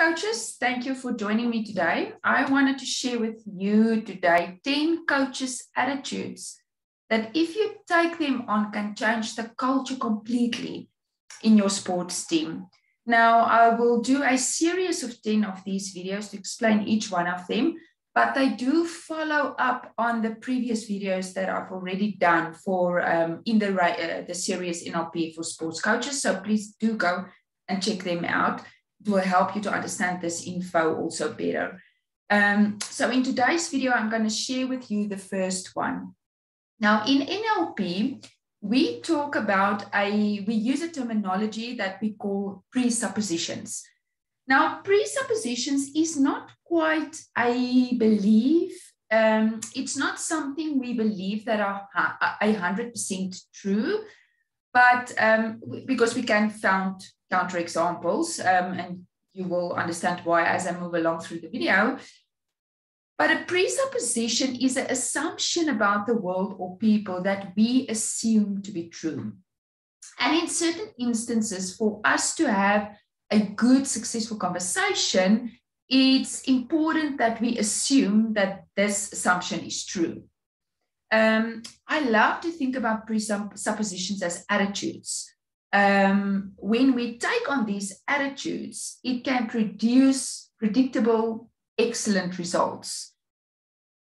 coaches, thank you for joining me today. I wanted to share with you today 10 coaches' attitudes that if you take them on can change the culture completely in your sports team. Now, I will do a series of 10 of these videos to explain each one of them, but they do follow up on the previous videos that I've already done for in the series NLP for sports coaches. So please do go and check them out. It will help you to understand this info also better. So in today's video, I'm going to share with you the first one. Now, in NLP, we talk about we use a terminology that we call presuppositions. Now, presuppositions is not quite a belief. It's not something we believe that are 100% true, but because we can find counterexamples, and you will understand why as I move along through the video. But a presupposition is an assumption about the world or people that we assume to be true. And in certain instances, for us to have a good, successful conversation, it's important that we assume that this assumption is true. I love to think about presuppositions as attitudes. When we take on these attitudes, it can produce predictable, excellent results.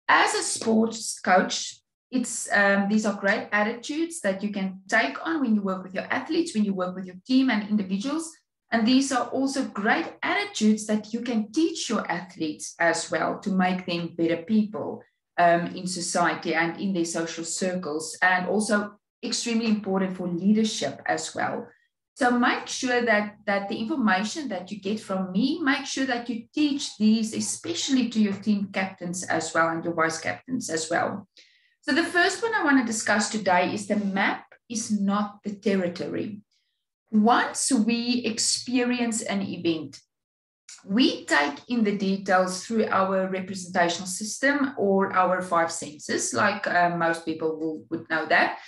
As a sports coach, these are great attitudes that you can take on when you work with your athletes, when you work with your team and individuals. And these are also great attitudes that you can teach your athletes as well to make them better people in society and in their social circles, and also extremely important for leadership as well. So make sure that the information that you get from me, make sure that you teach these, especially to your team captains as well and your vice captains as well. So the first one I want to discuss today is the map is not the territory. Once we experience an event, we take in the details through our representational system or our 5 senses, like most people would know that.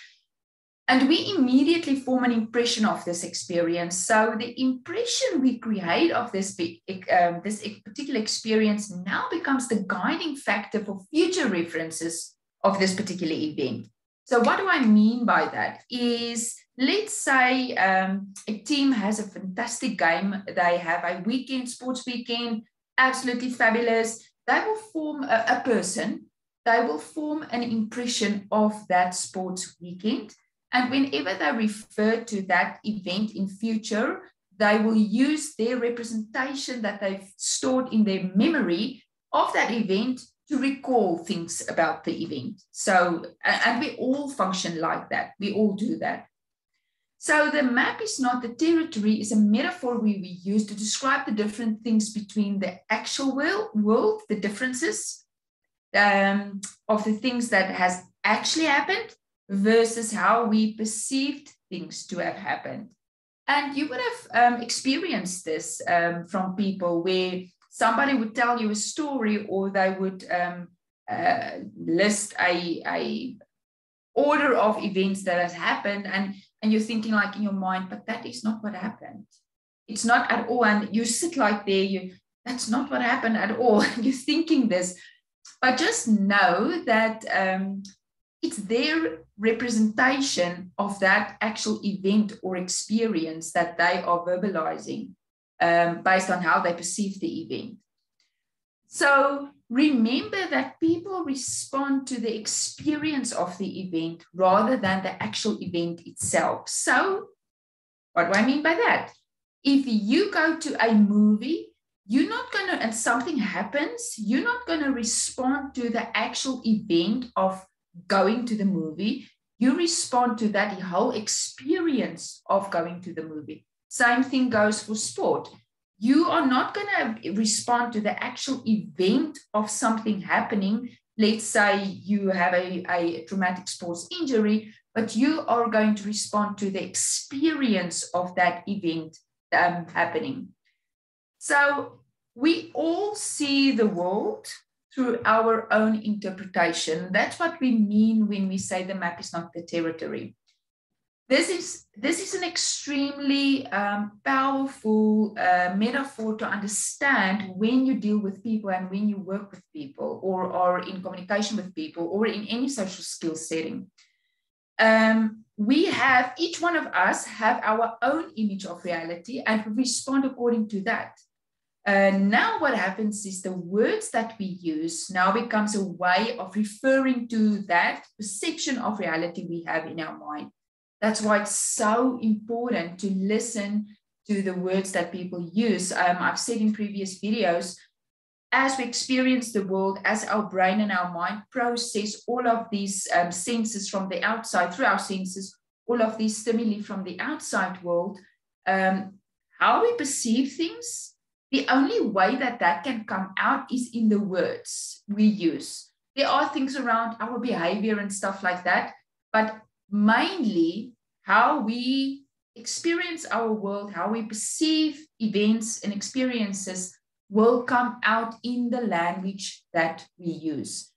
And we immediately form an impression of this experience. So the impression we create of this particular experience now becomes the guiding factor for future references of this particular event. So what do I mean by that is, let's say a team has a fantastic game. They have a weekend, sports weekend, absolutely fabulous. They will form a person. They will form an impression of that sports weekend. And whenever they refer to that event in future, they will use their representation that they've stored in their memory of that event to recall things about the event. So, and we all function like that. We all do that. So the map is not the territory is a metaphor we use to describe the different things between the actual world, the differences of the things that has actually happened versus how we perceived things to have happened. And you would have experienced this from people where somebody would tell you a story, or they would list a order of events that has happened, and you're thinking like in your mind, but that is not what happened. It's not at all. And you sit like there, that's not what happened at all. You're thinking this, but just know that it's their representation of that actual event or experience that they are verbalizing based on how they perceive the event. So remember that people respond to the experience of the event rather than the actual event itself. So what do I mean by that? If you go to a movie, you're not going to, and something happens, you're not going to respond to the actual event of going to the movie. You respond to that whole experience of going to the movie. Same thing goes for sport. You are not going to respond to the actual event of something happening. Let's say you have a traumatic sports injury, but you are going to respond to the experience of that event happening. So we all see the world through our own interpretation. That's what we mean when we say the map is not the territory. This is an extremely powerful metaphor to understand when you deal with people and when you work with people or are in communication with people or in any social skills setting. We have, each one of us have our own image of reality and we respond according to that. Now what happens is the words that we use now becomes a way of referring to that perception of reality we have in our mind. That's why it's so important to listen to the words that people use. I've said in previous videos, as we experience the world, as our brain and our mind process all of these senses from the outside, through our senses, all of these stimuli from the outside world, how we perceive things, the only way that that can come out is in the words we use. There are things around our behavior and stuff like that, but mainly how we experience our world, how we perceive events and experiences will come out in the language that we use.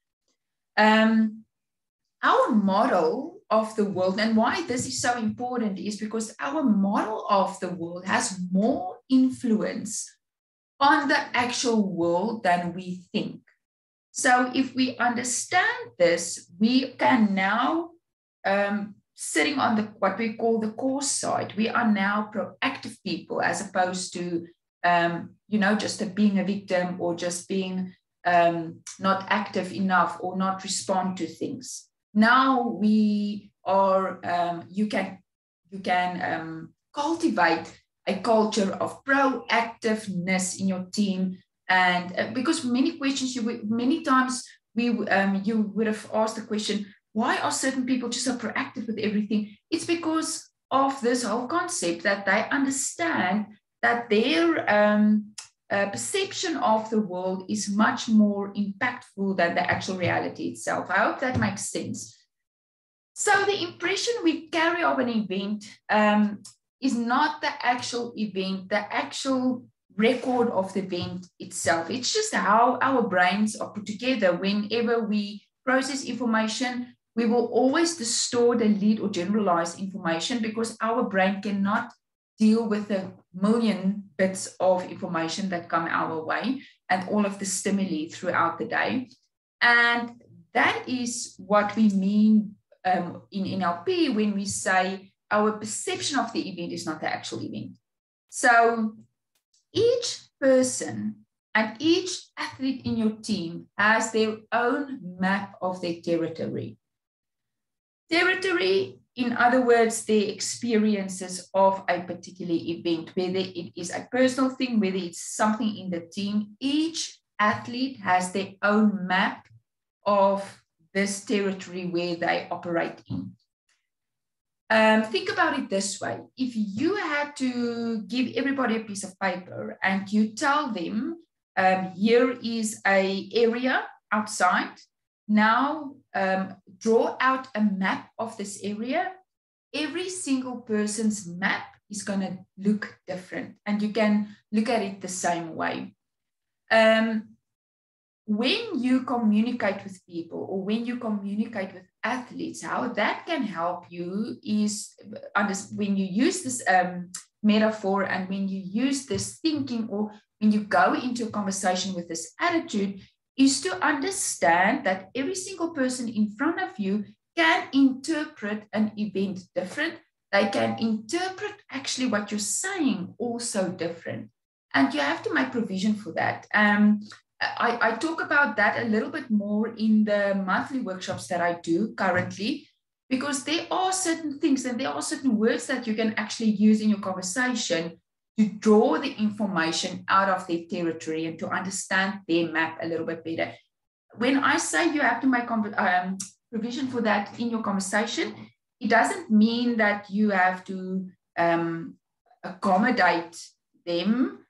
Our model of the world, and why this is so important, is because our model of the world has more influence on the actual world than we think. So if we understand this, we can now, sitting on what we call the course side, we are now proactive people as opposed to, just being a victim or just being not active enough or not respond to things. Now we are, you can cultivate a culture of proactiveness in your team. And because many times you would have asked the question, why are certain people just so proactive with everything? It's because of this whole concept that they understand that their perception of the world is much more impactful than the actual reality itself. I hope that makes sense. So the impression we carry of an event is not the actual event, the actual record of the event itself. It's just how our brains are put together. Whenever we process information, we will always distort, delete, or generalize information because our brain cannot deal with a million bits of information that come our way and all of the stimuli throughout the day. And that is what we mean in NLP when we say our perception of the event is not the actual event. So each person and each athlete in your team has their own map of their territory. Territory, in other words, the experiences of a particular event, whether it is a personal thing, whether it's something in the team, each athlete has their own map of this territory where they operate in. Think about it this way. If you had to give everybody a piece of paper and you tell them, here is an area outside, now draw out a map of this area, every single person's map is going to look different and you can look at it the same way. When you communicate with people or when you communicate with athletes, how that can help you is when you use this metaphor and when you use this thinking or when you go into a conversation with this attitude, is to understand that every single person in front of you can interpret an event different. They can interpret actually what you're saying also different. And you have to make provision for that. I talk about that a little bit more in the monthly workshops that I do currently, because there are certain things and there are certain words that you can actually use in your conversation to draw the information out of their territory and to understand their map a little bit better. When I say you have to make provision for that in your conversation, it doesn't mean that you have to accommodate them.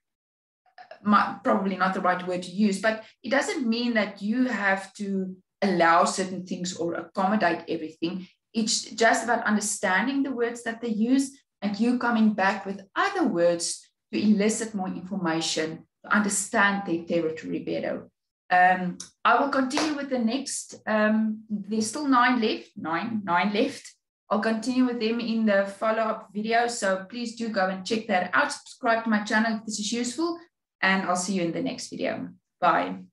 Probably not the right word to use, but it doesn't mean that you have to allow certain things or accommodate everything. It's just about understanding the words that they use and you coming back with other words to elicit more information, to understand their territory better. I will continue with the next. There's still nine left. I'll continue with them in the follow-up video. So please do go and check that out. Subscribe to my channel if this is useful, and I'll see you in the next video. Bye.